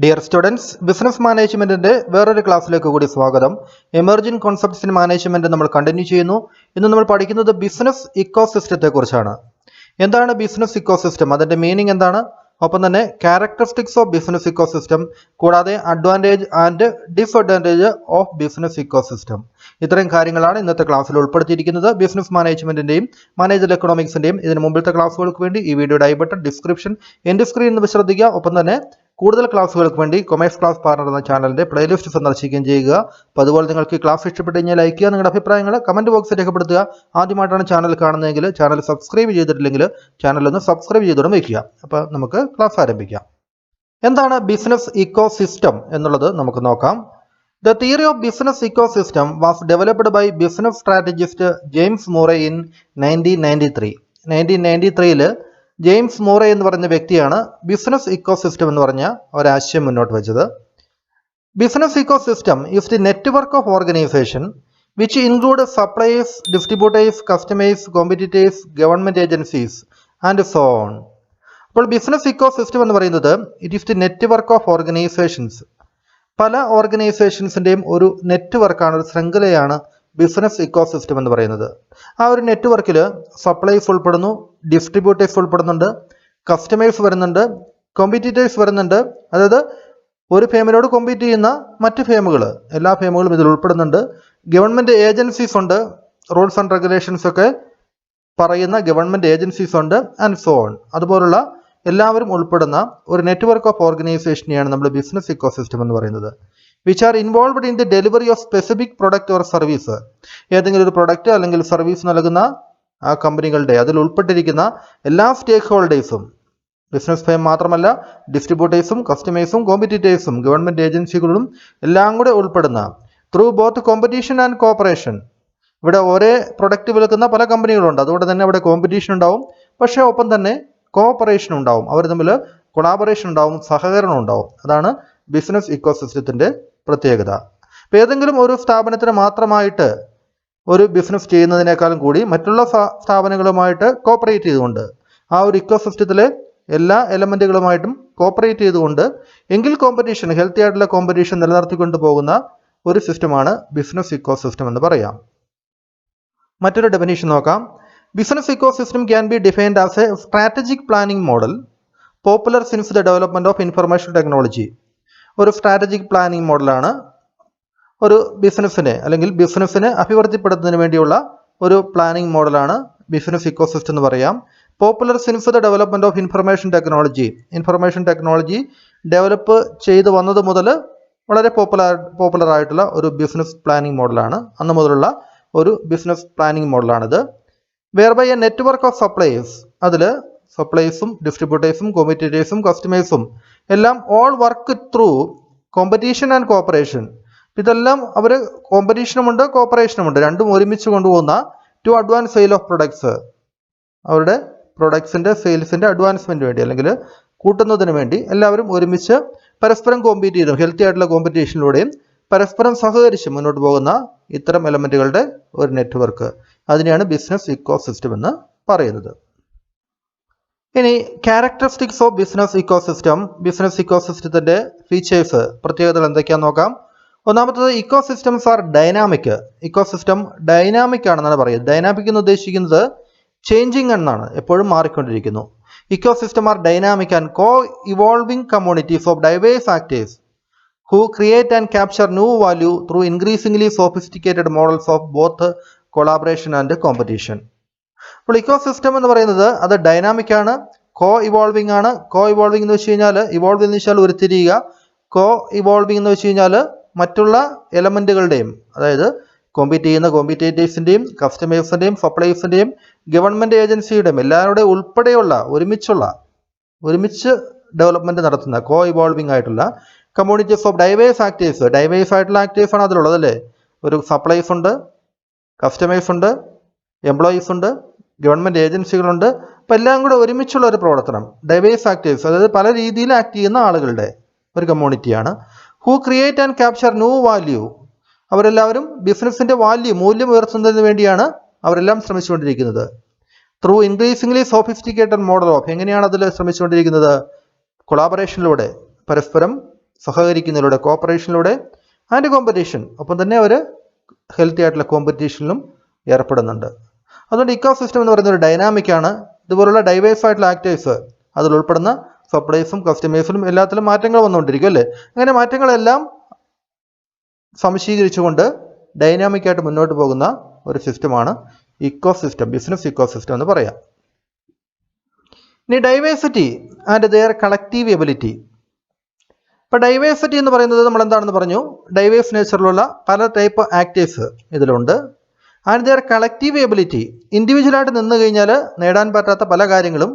Dear students, business മാനേജ്മെന്റിന്റെ വേറൊരു ക്ലാസ്സിലേക്ക് കൂടി സ്വാഗതം. എമർജിംഗ് കോൺസെപ്റ്റ്സ് ഇൻ മാനേജ്മെന്റ് നമ്മൾ കണ്ടിന്യൂ ചെയ്യുന്നു. ഇന്ന് നമ്മൾ പഠിക്കുന്നത് ബിസിനസ് ഇക്കോസിസ്റ്റത്തെ കുറിച്ചാണ്. എന്താണ് ബിസിനസ് ഇക്കോസിസ്റ്റം, അതിന്റെ മീനിങ് എന്താണ്, ഒപ്പം തന്നെ ക്യാരക്ടറിസ്റ്റിക്സ് ഓഫ് ബിസിനസ് ഇക്കോസിസ്റ്റം, കൂടാതെ advantage and disadvantage of business ecosystem. ഇത്രയും കാര്യങ്ങളാണ് ഇന്നത്തെ ക്ലാസ്സിൽ ഉൾപ്പെടുത്തിയിരിക്കുന്നത്. ബിസിനസ് മാനേജ്മെന്റിന്റെയും മാനേജർ എക്കണോമിക്സിന്റെയും ഇതിന് മുമ്പിലത്തെ ക്ലാസ്സുകൾക്ക് വേണ്ടി ഈ വീഡിയോയുടെ I button description end screen എന്ന് ശ്രദ്ധിക്കുക. ഒപ്പം തന്നെ കൂടുതൽ ക്ലാസ്സുകൾക്ക് വേണ്ടി കൊമേഴ്സ് ക്ലാസ് പാർട്ണർ എന്ന ചാനലിന്റെ പ്ലേലിസ്റ്റ് സന്ദർശിക്കുകയും ചെയ്യുക. അപ്പോൾ അതുപോലെ നിങ്ങൾക്ക് ഈ ക്ലാസ് ഇഷ്ടപ്പെട്ട് കഴിഞ്ഞാൽ ലൈക്ക് ചെയ്യുക, നിങ്ങളുടെ അഭിപ്രായങ്ങൾ കമന്റ് ബോക്സിൽ രേഖപ്പെടുത്തുക. ആദ്യമായിട്ടാണ് ചാനൽ കാണുന്നതെങ്കിൽ ചാനൽ സബ്സ്ക്രൈബ് ചെയ്തിട്ടില്ലെങ്കിൽ ചാനൽ ഒന്ന് സബ്സ്ക്രൈബ് ചെയ്തോടും വയ്ക്കുക. അപ്പോൾ നമുക്ക് ക്ലാസ് ആരംഭിക്കാം. എന്താണ് ബിസിനസ് ഇക്കോസിസ്റ്റം എന്നുള്ളത് നമുക്ക് നോക്കാം. The theory of business ecosystem was developed by business strategist James Murray in 1993. 1993 James മൂറെ എന്ന് പറഞ്ഞ വ്യക്തിയാണ് ബിസിനസ് ഇക്കോസിസ്റ്റം എന്ന് പറഞ്ഞ ഒരാശയം മുന്നോട്ട് വെച്ചത്. Business ecosystem is the network of organisation which include suppliers, distributors, customers, competitors, government agencies and so on. അപ്പോൾ business ecosystem എന്ന് പറയുന്നത് it is the network of organisations. പല ഓർഗനൈസേഷൻസിന്റെയും ഒരു നെറ്റ്വർക്കാണ്, ഒരു ശൃംഖലയാണ് ബിസിനസ് ഇക്കോസിസ്റ്റം എന്ന് പറയുന്നത്. ആ ഒരു നെറ്റ്വർക്കിൽ സപ്ലൈസ് ഉൾപ്പെടുന്നു, ഡിസ്ട്രിബ്യൂട്ടേഴ്സ് ഉൾപ്പെടുന്നുണ്ട്, കസ്റ്റമേഴ്സ് വരുന്നുണ്ട്, കോമ്പറ്റീറ്റേഴ്സ് വരുന്നുണ്ട്. അതായത് ഒരു ഫേമിനോട് കോമ്പീറ്റ് ചെയ്യുന്ന മറ്റ് ഫേമുകൾ, എല്ലാ ഫേമുകളും ഇതിൽ ഉൾപ്പെടുന്നുണ്ട്. ഗവൺമെന്റ് ഏജൻസീസ് ഉണ്ട്, റൂൾസ് ആൻഡ് റെഗുലേഷൻസ് ഒക്കെ പറയുന്ന ഗവൺമെന്റ് ഏജൻസീസ് ഉണ്ട്, ആൻഡ് സോ ഓൺ. അതുപോലുള്ള എല്ലാവരും ഉൾപ്പെടുന്ന ഒരു നെറ്റ്വർക്ക് ഓഫ് ഓർഗനൈസേഷനെയാണ് നമ്മൾ ബിസിനസ് ഇക്കോസിസ്റ്റം എന്ന് പറയുന്നത്. Which are involved in the delivery of specific product or service. ഏതെങ്കിലും ഒരു പ്രൊഡക്റ്റ് അല്ലെങ്കിൽ സർവീസ് നൽകുന്ന ആ കമ്പനികളുടെ അതിൽ ഉൾപ്പെട്ടിരിക്കുന്ന എല്ലാ സ്റ്റേക്ക് ഹോൾഡേഴ്സും, ബിസിനസ് ഫേം മാത്രമല്ല, ഡിസ്ട്രിബ്യൂട്ടേഴ്സും, കസ്റ്റമേഴ്സും, കോമ്പറ്റീറ്റേഴ്സും, ഗവൺമെന്റ് ഏജൻസികളും എല്ലാം കൂടെ ഉൾപ്പെടുന്ന through both competition and corporation. ഇവിടെ ഒരേ പ്രൊഡക്റ്റ് വിൽക്കുന്ന പല കമ്പനികളുണ്ട്, അതുകൊണ്ട് തന്നെ അവിടെ കോമ്പറ്റീഷൻ ഉണ്ടാവും, പക്ഷേ ഒപ്പം തന്നെ കോഓപ്പറേഷൻ ഉണ്ടാവും, അവർ തമ്മിൽ കൊളാബറേഷൻ ഉണ്ടാവും, സഹകരണം ഉണ്ടാവും. അതാണ് ബിസിനസ് ഇക്കോസിസ്റ്റത്തിന്റെ പ്രത്യേകത. ഇപ്പം ഏതെങ്കിലും ഒരു സ്ഥാപനത്തിന് മാത്രമായിട്ട് ഒരു ബിസിനസ് ചെയ്യുന്നതിനേക്കാളും കൂടി മറ്റുള്ള സ്ഥാപനങ്ങളുമായിട്ട് കോപ്പറേറ്റ് ചെയ്തുകൊണ്ട്, ആ ഒരു ഇക്കോസിസ്റ്റത്തിലെ എല്ലാ എലമെന്റുകളുമായിട്ടും കോപ്പറേറ്റ് ചെയ്തുകൊണ്ട് എങ്കിൽ കോമ്പറ്റീഷൻ, ഹെൽത്തി ആയിട്ടുള്ള കോമ്പറ്റീഷൻ നിലനിർത്തിക്കൊണ്ട് പോകുന്ന ഒരു സിസ്റ്റമാണ് ബിസിനസ് ഇക്കോസിസ്റ്റം എന്ന് പറയാം. മറ്റൊരു ഡെഫിനിഷൻ നോക്കാം. Business ecosystem can be defined as A strategic planning model popular since the development of information technology. ഒരു സ്ട്രാറ്റജിക് പ്ലാനിംഗ് മോഡലാണ് ഒരു ബിസിനസ്സിനെ അല്ലെങ്കിൽ ബിസിനസ്സിനെ അഭിവൃദ്ധിപ്പെടുത്തുന്നതിന് വേണ്ടിയുള്ള ഒരു പ്ലാനിംഗ് മോഡലാണ് ബിസിനസ് ഇക്കോസിസ്റ്റം എന്ന് പറയാം. Popular since the development of information technology. Information technology develop ചെയ്ത് വന്നത് മുതൽ വളരെ പോപ്പുലർ ആയിട്ടുള്ള ഒരു ബിസിനസ് പ്ലാനിംഗ് മോഡലാണ്, അന്ന് മുതലുള്ള ഒരു ബിസിനസ് പ്ലാനിംഗ് മോഡലാണിത്. Whereby a network of supplies, അതിൽ സപ്ലൈസും ഡിസ്ട്രിബ്യൂട്ടേഴ്സും കോമ്പറ്റീറ്റേഴ്സും കസ്റ്റമേഴ്സും എല്ലാം all work through competition and cooperation. ഇതെല്ലാം അവർ കോമ്പറ്റീഷനുമുണ്ട് കോപ്പറേഷനുമുണ്ട്, രണ്ടും ഒരുമിച്ച് കൊണ്ടുപോകുന്ന to advance sale of products. അവരുടെ പ്രൊഡക്ട്സിന്റെ സെയിൽസിന്റെ അഡ്വാൻസ്മെന്റ് വേണ്ടി അല്ലെങ്കിൽ കൂട്ടുന്നതിന് വേണ്ടി എല്ലാവരും ഒരുമിച്ച് പരസ്പരം കോമ്പീറ്റ് ചെയ്തും ഹെൽത്തി ആയിട്ടുള്ള കോമ്പറ്റീഷനിലൂടെയും പരസ്പരം സഹകരിച്ച് മുന്നോട്ട് പോകുന്ന ഇത്തരം എലമെന്റുകളുടെ ഒരു നെറ്റ്വർക്ക്, അതിനെയാണ് ബിസിനസ് ഇക്കോസിസ്റ്റം എന്ന് പറയുന്നത്. ഇനി characteristics of business ecosystem. Business ഇക്കോസിസ്റ്റത്തിന്റെ ഫീച്ചേഴ്സ്, പ്രത്യേകതകൾ എന്തൊക്കെയാണെന്ന് നോക്കാം. ഒന്നാമത്തത്, ecosystems are dynamic. Ecosystem dynamic ആണെന്നാണ് പറയുന്നത്. ഡൈനാമിക് എന്ന് ഉദ്ദേശിക്കുന്നത് ചേഞ്ചിങ് എന്നാണ്, എപ്പോഴും മാറിക്കൊണ്ടിരിക്കുന്നു. Ecosystem are dynamic and co evolving communities of diverse actors who create and capture new value through increasingly sophisticated models of both collaboration and competition. അപ്പോൾ ecosystem എന്ന് പറയുന്നത് അത് ഡൈനാമിക് ആണ്, കോ ഇവോൾവിംഗ് ആണ്. കോ ഇവോൾവിംഗ് എന്ന് വെച്ച് കഴിഞ്ഞാൽ, ഇവോൾവ് എന്ന് വെച്ചാൽ ഉരുത്തിരിയുക, കോ ഇവോൾവിംഗ് എന്ന് വെച്ച് കഴിഞ്ഞാൽ മറ്റുള്ള എലമെന്റുകളുടെയും, അതായത് കോമ്പീറ്റ് ചെയ്യുന്ന കോമ്പറ്റേറ്റേഴ്സിന്റെയും കസ്റ്റമേഴ്സിന്റെയും സപ്ലൈസിന്റെയും ഗവൺമെന്റ് ഏജൻസിയുടെയും എല്ലാവരുടെയും ഉൾപ്പെടെയുള്ള ഒരുമിച്ച് ഡെവലപ്മെന്റ് നടത്തുന്ന കോ ഇവോൾവിംഗ് ആയിട്ടുള്ള communities of diverse actors. Diverse ആയിട്ടുള്ള ആക്ടേഴ്സ് ആണ് അതിലുള്ളത് അല്ലേ. ഒരു സപ്ലൈസ് ഉണ്ട്, കസ്റ്റമേഴ്സ് ഉണ്ട്, എംപ്ലോയീസ് ഉണ്ട്, ഗവൺമെന്റ് ഏജൻസികളുണ്ട്. അപ്പം എല്ലാം കൂടെ ഒരുമിച്ചുള്ള ഒരു പ്രവർത്തനം, ഡൈവേഴ്സ് ആക്ടേഴ്സ്, അതായത് പല രീതിയിൽ ആക്ട് ചെയ്യുന്ന ആളുകളുടെ ഒരു കമ്മ്യൂണിറ്റിയാണ്. Who create and capture new value. അവരെല്ലാവരും ബിസിനസിന്റെ മൂല്യം ഉയർത്തുന്നതിന് വേണ്ടിയാണ് അവരെല്ലാം ശ്രമിച്ചുകൊണ്ടിരിക്കുന്നത്. Through increasingly sophisticated model of, എങ്ങനെയാണ് അതിൽ ശ്രമിച്ചുകൊണ്ടിരിക്കുന്നത്? കൊളാബറേഷനിലൂടെ, പരസ്പരം സഹകരിക്കുന്നതിലൂടെ, കോപ്പറേഷനിലൂടെ, ആൻഡ് കോമ്പറ്റീഷൻ, ഒപ്പം തന്നെ അവർ ഹെൽത്തി ആയിട്ടുള്ള കോമ്പറ്റീഷനിലും ഏർപ്പെടുന്നുണ്ട്. അതുകൊണ്ട് ഇക്കോ സിസ്റ്റം എന്ന് പറയുന്ന ഒരു ഡൈനാമിക്കാണ്. ഇതുപോലുള്ള ഡൈവേഴ്സ് ആയിട്ടുള്ള ആക്ടേഴ്സ്, അതിൽ ഉൾപ്പെടുന്ന സപ്ലൈസും കസ്റ്റമേഴ്സിലും എല്ലാത്തിലും മാറ്റങ്ങൾ വന്നുകൊണ്ടിരിക്കും അല്ലേ. അങ്ങനെ മാറ്റങ്ങളെല്ലാം സംശീകരിച്ചുകൊണ്ട് ഡൈനാമിക് ആയിട്ട് മുന്നോട്ട് പോകുന്ന ഒരു സിസ്റ്റമാണ് eco system, business eco system എന്ന് പറയാം. ഇനി diversity and their collective ability. ഇപ്പോൾ ഡൈവേഴ്സിറ്റി എന്ന് പറയുന്നത് നമ്മൾ എന്താണെന്ന് പറഞ്ഞു, ഡൈവേഴ്സ് നേച്ചറിലുള്ള പല ടൈപ്പ് ആക്ടേഴ്സ് ഇതിലുണ്ട്. ആൻഡ് ദെയർ കളക്റ്റീവ് എബിലിറ്റി, ഇൻഡിവിജ്വലായിട്ട് നിന്ന് കഴിഞ്ഞാൽ നേടാൻ പറ്റാത്ത പല കാര്യങ്ങളും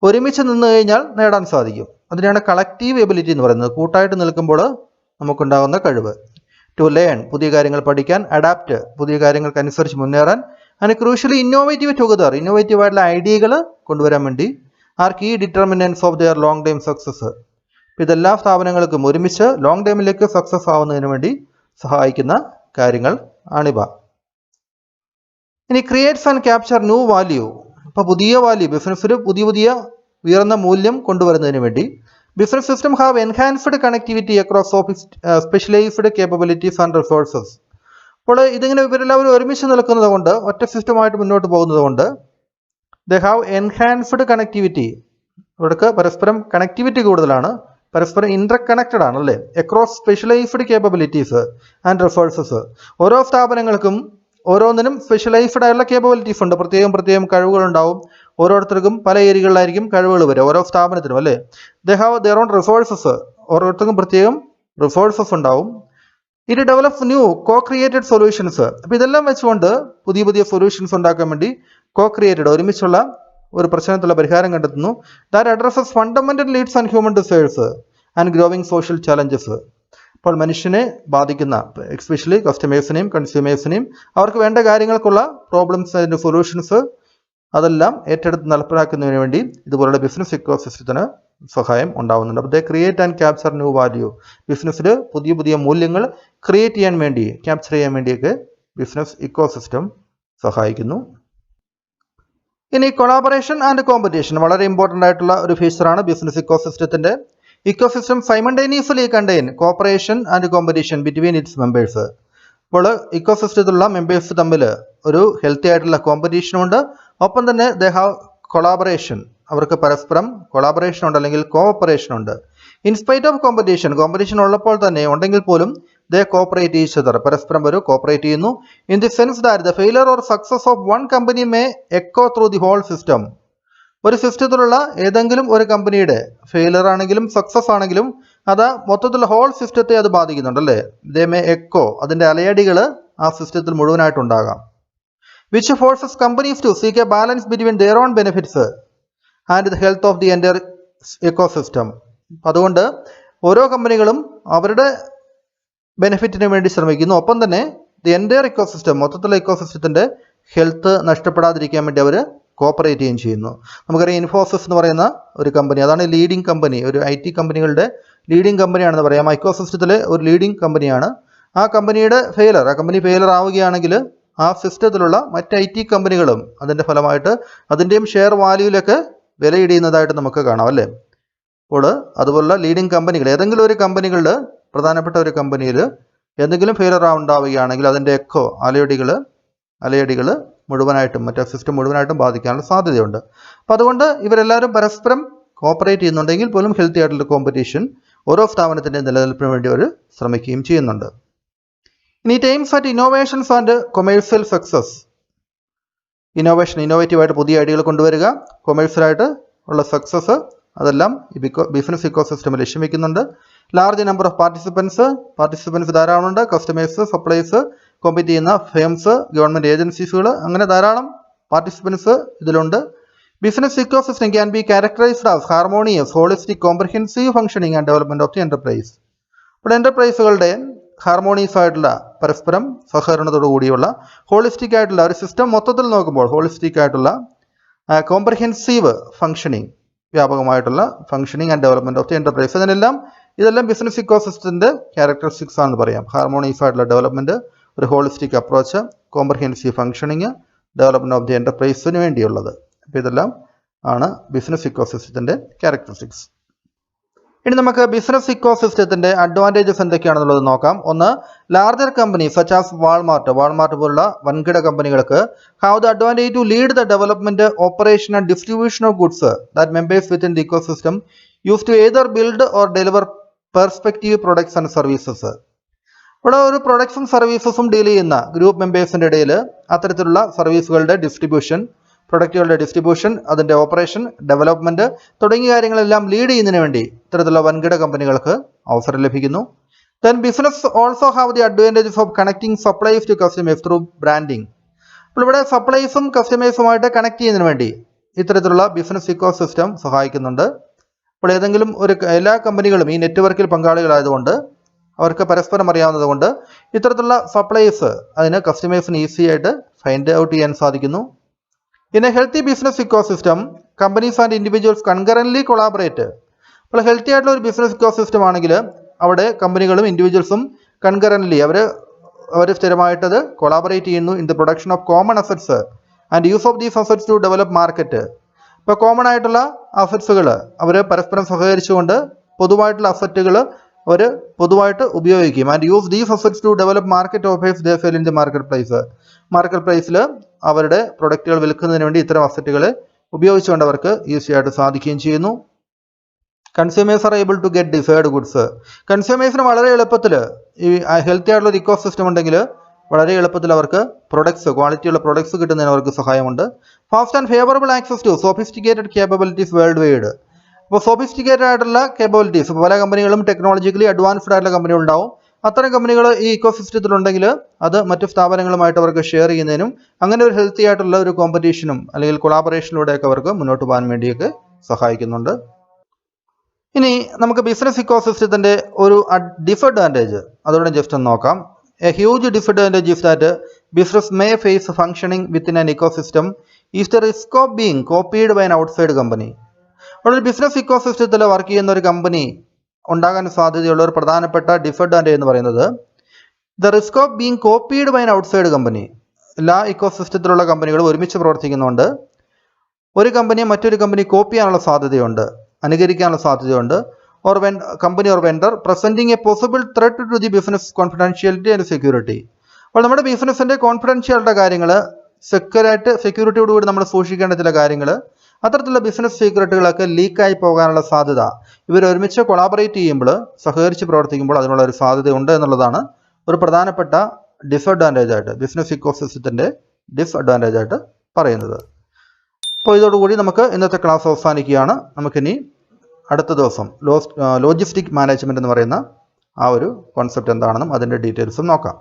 ഒരുമിച്ച് നിന്ന് കഴിഞ്ഞാൽ നേടാൻ സാധിക്കും. അതിനെയാണ് കളക്റ്റീവ് എബിലിറ്റി എന്ന് പറയുന്നത്, കൂട്ടായിട്ട് നിൽക്കുമ്പോൾ നമുക്കുണ്ടാകുന്ന കഴിവ്. ടു ലേൺ, പുതിയ കാര്യങ്ങൾ പഠിക്കാൻ. അഡാപ്റ്റ്, പുതിയ കാര്യങ്ങൾക്കനുസരിച്ച് മുന്നേറാൻ. And crucially innovative together, innovative ആയിട്ടുള്ള ഐഡിയകൾ കൊണ്ടുവരാൻ വേണ്ടി are key determinants of their long time success. ഇതെല്ലാ സ്ഥാപനങ്ങൾക്കും ഒരുമിച്ച് ലോങ് ടൈമിലേക്ക് സക്സസ് ആവുന്നതിന് വേണ്ടി സഹായിക്കുന്ന കാര്യങ്ങൾ ആണിവ. ഇനി creates and capture new value. ഇപ്പോൾ പുതിയ വാല്യൂ, ബിസിനസ്സിൽ പുതിയ ഉയർന്ന മൂല്യം കൊണ്ടുവരുന്നതിന് വേണ്ടി business system have enhanced connectivity across specialised capabilities and resources. അപ്പോൾ ഇതിങ്ങനെ ഇവരെല്ലാവരും ഒരുമിച്ച് നിൽക്കുന്നത് കൊണ്ട്, ഒറ്റ സിസ്റ്റമായിട്ട് മുന്നോട്ട് പോകുന്നത് കൊണ്ട് ദേ ഹാവ് എൻഹാൻസ്ഡ് കണക്ടിവിറ്റി, ഇവർക്ക് പരസ്പരം കണക്ടിവിറ്റി കൂടുതലാണ്, പരസ്പരം ഇന്റർകണക്റ്റഡ് ആണ് അല്ലേ. Across specialised capabilities and resources, ഓരോ സ്ഥാപനങ്ങൾക്കും ഓരോന്നിനും സ്പെഷ്യലൈസ്ഡ് ആയിട്ടുള്ള കേപ്പബിലിറ്റീസ് ഉണ്ട്, പ്രത്യേകം കഴിവുകളുണ്ടാവും. ഓരോരുത്തർക്കും പല ഏരിയകളിലായിരിക്കും കഴിവുകൾ വരിക, ഓരോ സ്ഥാപനത്തിനും അല്ലേ. They have their own resources, ഓരോരുത്തർക്കും പ്രത്യേകം റിസോഴ്സസ് ഉണ്ടാവും. It develops new co created solutions. അപ്പോൾ ഇതെല്ലാം വെച്ചുകൊണ്ട് പുതിയ സൊല്യൂഷൻസ് ഉണ്ടാക്കാൻ വേണ്ടി കോ ക്രിയേറ്റഡ്, ഒരുമിച്ചുള്ള ഒരു പ്രശ്നത്തിലുള്ള പരിഹാരം കണ്ടെത്തുന്നു. That addresses fundamental needs and human desires and growing social challenges. അപ്പോൾ മനുഷ്യനെ ബാധിക്കുന്ന, എസ്പെഷ്യലി കസ്റ്റമേഴ്സിനെയും കൺസ്യൂമേഴ്സിനെയും അവർക്ക് വേണ്ട കാര്യങ്ങൾക്കുള്ള പ്രോബ്ലംസ്, അതിൻ്റെ സൊല്യൂഷൻസ് അതെല്ലാം ഏറ്റെടുത്ത് നടപ്പിലാക്കുന്നതിന് വേണ്ടി ഇതുപോലുള്ള ബിസിനസ് ഇക്കോ സിസ്റ്റത്തിന് സഹായം ഉണ്ടാവുന്നുണ്ട്. അപ്പോൾ they create and capture new value. ബിസിനസ്സിൽ പുതിയ മൂല്യങ്ങൾ ക്രിയേറ്റ് ചെയ്യാൻ വേണ്ടി, ക്യാപ്ചർ ചെയ്യാൻ വേണ്ടിയൊക്കെ ബിസിനസ് ഇക്കോ സിസ്റ്റം സഹായിക്കുന്നു. ഇനി കൊളാബറേഷൻ ആൻഡ് കോമ്പറ്റീഷൻ വളരെ ഇമ്പോർട്ടൻ്റ് ആയിട്ടുള്ള ഒരു ഫീച്ചറാണ് ബിസിനസ് ഇക്കോ സിസ്റ്റത്തിൻ്റെ. Eco system simultaneously contain cooperation and competition between it's members. അപ്പോൾ ഇക്കോ സിസ്റ്റത്തിലുള്ള മെമ്പേഴ്സ് തമ്മിൽ ഒരു ഹെൽത്തി ആയിട്ടുള്ള കോമ്പറ്റീഷനുണ്ട്, ഒപ്പം തന്നെ ദേ ഹാവ് കൊളാബറേഷൻ, അവർക്ക് പരസ്പരം കൊളാബറേഷൻ ഉണ്ട് അല്ലെങ്കിൽ കോഓപ്പറേഷൻ ഉണ്ട്. ഇൻസ്പൈറ്റ് ഓഫ് കോമ്പറ്റീഷൻ ഉള്ളപ്പോൾ തന്നെ, ഉണ്ടെങ്കിൽ പോലും ദേ കോപ്പറേറ്റ് ഈച്ച് അതർ, പരസ്പരം ഒരു കോപ്പറേറ്റ് ചെയ്യുന്നു. In the sense that the failure or success of one company may echo through the whole system. ഒരു സിസ്റ്റത്തിലുള്ള ഏതെങ്കിലും ഒരു കമ്പനിയുടെ ഫെയിലിയർ ആണെങ്കിലും സക്സസ് ആണെങ്കിലും അത് മൊത്തത്തിലുള്ള ഹോൾ സിസ്റ്റത്തെ അത് ബാധിക്കുന്നുണ്ട് അല്ലേ. ദേ മേ എക്കോ, അതിൻ്റെ അലയടികൾ ആ സിസ്റ്റത്തിൽ മുഴുവനായിട്ടുണ്ടാകാം. Which forces companies to seek a balance between their own benefits and the health of the entire ecosystem. അതുകൊണ്ട് ഓരോ കമ്പനികളും അവരുടെ ബെനിഫിറ്റിന് വേണ്ടി ശ്രമിക്കുന്നു, ഒപ്പം തന്നെ ദി എൻ്റയർ ഇക്കോ സിസ്റ്റം, മൊത്തത്തിലുള്ള ഇക്കോ സിസ്റ്റത്തിൻ്റെ ഹെൽത്ത് നഷ്ടപ്പെടാതിരിക്കാൻ വേണ്ടി അവർ കോപ്പറേറ്റ് ചെയ്യുകയും ചെയ്യുന്നു. നമുക്കറിയാം ഇൻഫോസിസ് എന്ന് പറയുന്ന ഒരു കമ്പനി, അതാണ് ലീഡിങ് കമ്പനി, ഒരു IT കമ്പനികളുടെ ലീഡിങ് കമ്പനിയാണെന്ന് പറയാം. ഇക്കോ സിസ്റ്റത്തിലെ ഒരു ലീഡിങ് കമ്പനിയാണ്. ആ കമ്പനിയുടെ ആ കമ്പനി ഫെയിലർ ആവുകയാണെങ്കിൽ ആ സിസ്റ്റത്തിലുള്ള മറ്റ് IT കമ്പനികളും അതിൻ്റെ ഫലമായിട്ട് അതിൻ്റെയും ഷെയർ വാല്യൂവിലൊക്കെ വിലയിടിയുന്നതായിട്ട് നമുക്ക് കാണാം അല്ലേ. അപ്പോൾ അതുപോലുള്ള ലീഡിങ് കമ്പനികൾ, ഏതെങ്കിലും ഒരു കമ്പനികളുടെ പ്രധാനപ്പെട്ട ഒരു കമ്പനിയിൽ എന്തെങ്കിലും ഫെയിലർ ഉണ്ടാവുകയാണെങ്കിൽ അതിൻ്റെ എക്കോ അലയടികൾ മുഴുവനായിട്ടും മറ്റേ സിസ്റ്റം മുഴുവനായിട്ടും ബാധിക്കാനുള്ള സാധ്യതയുണ്ട്. അപ്പോൾ അതുകൊണ്ട് ഇവരെല്ലാവരും പരസ്പരം കോപ്പറേറ്റ് ചെയ്യുന്നുണ്ടെങ്കിൽ പോലും ഹെൽത്തി ആയിട്ടുള്ള കോമ്പറ്റീഷൻ ഓരോ സ്ഥാപനത്തിൻ്റെ നിലനിൽപ്പിന് വേണ്ടി അവർ ശ്രമിക്കുകയും ചെയ്യുന്നുണ്ട്. ഇനി aims at innovations and commercial success. ഇന്നോവേറ്റീവായിട്ട് പുതിയ ഐഡിയകൾ കൊണ്ടുവരിക, കൊമേഴ്സ്യലായിട്ട് ഉള്ള സക്സസ്, അതെല്ലാം ഈ ബിസിനസ് ഇക്കോ സിസ്റ്റം ലക്ഷ്യം വയ്ക്കുന്നുണ്ട്. ലാർജ് നമ്പർ ഓഫ് പാർട്ടിസിപ്പൻസ് ധാരാളമുണ്ട്. കസ്റ്റമേഴ്സ്, സപ്ലൈസ്, കോമ്പീറ്റ് ചെയ്യുന്ന ഫേംസ്, ഗവൺമെൻറ് ഏജൻസീസുകൾ, അങ്ങനെ ധാരാളം പാർട്ടിസിപ്പൻസ് ഇതിലുണ്ട്. Business ecosystem can be characterized as harmonious, holistic, comprehensive functioning and development of the enterprise. അപ്പോൾ എൻ്റർപ്രൈസുകളുടെ ഹാർമോണിയസ് ആയിട്ടുള്ള പരസ്പരം സഹകരണത്തോടു കൂടിയുള്ള ഹോളിസ്റ്റിക് ആയിട്ടുള്ള ഒരു സിസ്റ്റം മൊത്തത്തിൽ നോക്കുമ്പോൾ ഹോളിസ്റ്റിക് ആയിട്ടുള്ള കോംപ്രഹെൻസീവ് ഫംഗ്ഷനിങ്, വ്യാപകമായിട്ടുള്ള functioning and development of the enterprise. ഇതെല്ലാം ബിസിനസ് ഇക്കോ സിസ്റ്റത്തിൻ്റെ ക്യാരക്ടറിസ്റ്റിക്സ് ആണെന്ന് പറയാം. ഹാർമോണിയസ് ആയിട്ടുള്ള ഡെവലപ്മെൻറ്റ്, ഒരു holistic approach, comprehensive functioning, development of the എൻ്റർപ്രൈസിന് വേണ്ടിയുള്ളത്. അപ്പോൾ ഇതെല്ലാം ആണ് ബിസിനസ് ഇക്കോ സിസ്റ്റത്തിൻ്റെ ക്യാരക്ടറിസ്റ്റിക്സ്. ഇനി നമുക്ക് ബിസിനസ് ഇക്കോസിസ്റ്റത്തിന്റെ അഡ്വാൻറ്റേജസ് എന്തൊക്കെയാണെന്നുള്ളത് നോക്കാം. ഒന്ന്, larger company such as Walmart പോലുള്ള വൻകിട കമ്പനികൾക്ക് have the advantage to lead the development, operation and distribution of goods that members within the ecosystem use to either build or deliver perspective products and services. ഇവിടെ ഒരു പ്രൊഡക്ട്സും സർവീസസും deal ചെയ്യുന്ന group മെമ്പേഴ്സിന്റെ ഇടയിൽ അത്തരത്തിലുള്ള സർവീസുകളുടെ distribution, പ്രൊഡക്റ്റുകളുടെ distribution, അതിന്റെ operation, development തുടങ്ങിയ കാര്യങ്ങളെല്ലാം lead ചെയ്യുന്നതിന് വേണ്ടി ഇത്തരത്തിലുള്ള വൻകിട കമ്പനികൾക്ക് അവസരം ലഭിക്കുന്നു. Then business also have the advantages of connecting supplies to customers through branding. അപ്പോൾ ഇവിടെ സപ്ലൈസും കസ്റ്റമേഴ്സുമായിട്ട് കണക്ട് ചെയ്യുന്നതിന് വേണ്ടി ഇത്തരത്തിലുള്ള ബിസിനസ് ഇക്കോ സിസ്റ്റം സഹായിക്കുന്നുണ്ട്. അപ്പോൾ ഏതെങ്കിലും എല്ലാ കമ്പനികളും ഈ നെറ്റ്വർക്കിൽ പങ്കാളികളായതുകൊണ്ട് അവർക്ക് പരസ്പരം അറിയാവുന്നതുകൊണ്ട് ഇത്തരത്തിലുള്ള സപ്ലൈസ് അതിന് കസ്റ്റമേഴ്സിന് ഈസി ആയിട്ട് ഫൈൻഡ് ഔട്ട് ചെയ്യാൻ സാധിക്കുന്നു. In a healthy business ecosystem companies and individuals concurrently collaborate. അപ്പോൾ ഹെൽത്തി ആയിട്ടുള്ള ഒരു ബിസിനസ് ഇക്കോസിസ്റ്റം ആണെങ്കിൽ അവിടെ കമ്പനികളും ഇൻഡിവിജ്വൽസും കൺകറന്റ്ലി അവർ സ്ഥിരമായിട്ടത് കൊളാബറേറ്റ് ചെയ്യുന്നു in the production of common assets and use of these assets to develop market. ഇപ്പോൾ കോമൺ ആയിട്ടുള്ള അസറ്റ്സുകൾ അവർ പരസ്പരം സഹകരിച്ചുകൊണ്ട് പൊതുവായിട്ടുള്ള അസറ്റുകൾ അവർ പൊതുവായിട്ട് ഉപയോഗിക്കും. And use these assets to develop market offers they sell in the market പ്ലേസിൽ അവരുടെ പ്രൊഡക്റ്റുകൾ വിൽക്കുന്നതിന് വേണ്ടി ഇത്തരം അസറ്റുകളെ ഉപയോഗിച്ചുകൊണ്ട് അവർക്ക് ഈസി ആയിട്ട് സാധിക്കുകയും ചെയ്യുന്നു. Consumers are able to get desired goods. കൺസ്യൂമേഴ്സിന് വളരെ എളുപ്പത്തിൽ ഈ ഹെൽത്തി ആയിട്ടുള്ള ഒരു ഇക്കോ സിസ്റ്റം ഉണ്ടെങ്കിൽ വളരെ എളുപ്പത്തിൽ അവർക്ക് ക്വാളിറ്റിയുള്ള പ്രൊഡക്ട്സ് കിട്ടുന്നതിന് അവർക്ക് സഹായമുണ്ട്. Fast and favourable access to sophisticated capabilities world wide. അപ്പോൾ സോഫിസ്റ്റിക്കേറ്റഡ് ആയിട്ടുള്ള കേപ്പബിലിറ്റീസ് പല കമ്പനികളും ടെക്നോളജിക്കലി അഡ്വാൻസ്ഡ് ആയിട്ടുള്ള കമ്പനികൾ ഉണ്ടാവും. അത്തരം കമ്പനികൾ ഈ ഇക്കോ സിസ്റ്റത്തിലുണ്ടെങ്കിൽ അത് മറ്റു സ്ഥാപനങ്ങളുമായിട്ട് അവർക്ക് ഷെയർ ചെയ്യുന്നതിനും അങ്ങനെ ഒരു ഹെൽത്തി ആയിട്ടുള്ള ഒരു കോമ്പറ്റീഷനും അല്ലെങ്കിൽ കൊളാബറേഷനിലൂടെയൊക്കെ അവർക്ക് മുന്നോട്ട് പോകാൻ വേണ്ടിയൊക്കെ സഹായിക്കുന്നുണ്ട്. ഇനി നമുക്ക് ബിസിനസ് ഇക്കോ സിസ്റ്റത്തിന്റെ ഒരു ഡിസഡ്വാൻറ്റേജ് അതോടെ ജസ്റ്റ് ഒന്ന് നോക്കാം. A huge disadvantage is that business may face functioning within an ecosystem is the risk of being copied by an outside company. ഒരു ബിസിനസ് ഇക്കോ സിസ്റ്റത്തിൽ വർക്ക് ചെയ്യുന്ന ഒരു കമ്പനി ഉണ്ടാകാൻ സാധ്യതയുള്ള ഒരു പ്രധാനപ്പെട്ട ഡിസഡ്വാൻറ്റേജ് എന്ന് പറയുന്നത് the risk of being copied by an outside company. എല്ലാ ഇക്കോ സിസ്റ്റത്തിലുള്ള കമ്പനികളും ഒരുമിച്ച് പ്രവർത്തിക്കുന്നുണ്ട്. ഒരു കമ്പനിയെ മറ്റൊരു കമ്പനി കോപ്പി ചെയ്യാനുള്ള സാധ്യതയുണ്ട്, അനുകരിക്കാനുള്ള സാധ്യതയുണ്ട്. Or company or vendor presenting a possible threat to the business confidentiality and security. അപ്പോൾ നമ്മുടെ ബിസിനസിന്റെ കോൺഫിഡൻഷ്യാലിറ്റി കാര്യങ്ങൾ സെക്യൂരിറ്റിയോടുകൂടി നമ്മൾ സൂക്ഷിക്കേണ്ട ചില കാര്യങ്ങൾ, അത്തരത്തിലുള്ള ബിസിനസ് സീക്രട്ടുകളൊക്കെ ലീക്കായി പോകാനുള്ള സാധ്യത ഇവർ ഒരുമിച്ച് കൊളാബറേറ്റ് ചെയ്യുമ്പോൾ, സഹകരിച്ച് പ്രവർത്തിക്കുമ്പോൾ അതിനുള്ള ഒരു സാധ്യത ഉണ്ട് എന്നുള്ളതാണ് ഒരു പ്രധാനപ്പെട്ട ഡിസഡ്വാൻറ്റേജ് ആയിട്ട് ബിസിനസ് ഇക്കോസിസ്റ്റത്തിന്റെ ഡിസഡ്വാൻറ്റേജ് ആയിട്ട് പറയുന്നത്. അപ്പോൾ ഇതോടുകൂടി നമുക്ക് ഇന്നത്തെ ക്ലാസ് അവസാനിക്കുകയാണ്. നമുക്കിനി അടുത്ത ദിവസം ലോജിസ്റ്റിക് മാനേജ്മെന്റ് എന്ന് പറയുന്ന ആ ഒരു കോൺസെപ്റ്റ് എന്താണെന്നും അതിൻ്റെ ഡീറ്റെയിൽസും നോക്കാം.